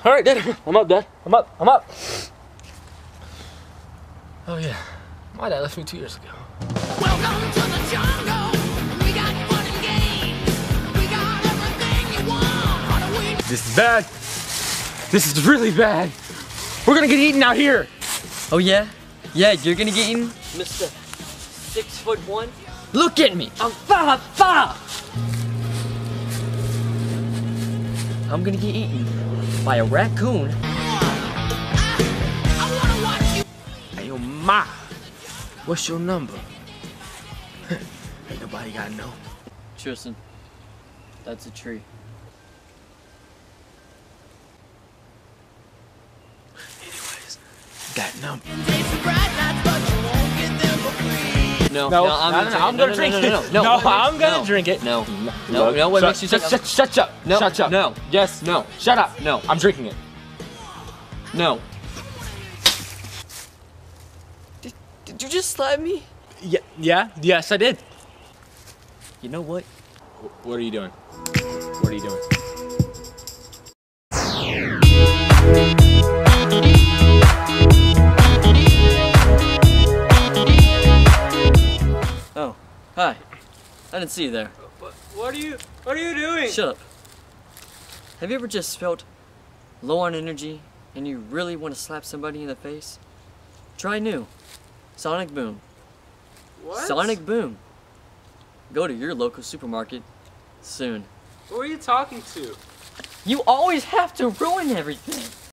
All right, Dad. I'm up, Dad. I'm up. Oh yeah, my dad left me 2 years ago. Welcome to the jungle. We got fun and games. We got everything you want. How do we? This is bad. This is really bad. We're gonna get eaten out here. Oh yeah? Yeah, you're gonna get eaten? Mr. 6'1". Look at me! I'm 5'5". I'm gonna get eaten by a raccoon. I wanna watch you. Hey, yo, Ma. What's your number? Ain't nobody gotta know. Tristan, that's a tree. Anyways, that number. Taste the bright lights, but you won't get them for free. No, I'm gonna drink it. No, I'm gonna drink it. No, Look, no, what makes you think? Shut up. No, Shut up. no. Yes. No. Shut up. No. I'm drinking it. No. Did you just slap me? Yeah. Yes, I did. You know what? What are you doing? What are you doing? Oh, hi. I didn't see you there. What are you doing? Shut up. Have you ever just felt low on energy and you really want to slap somebody in the face? Try new. Sonic Boom. What? Sonic Boom. Go to your local supermarket soon. Who are you talking to? You always have to ruin everything.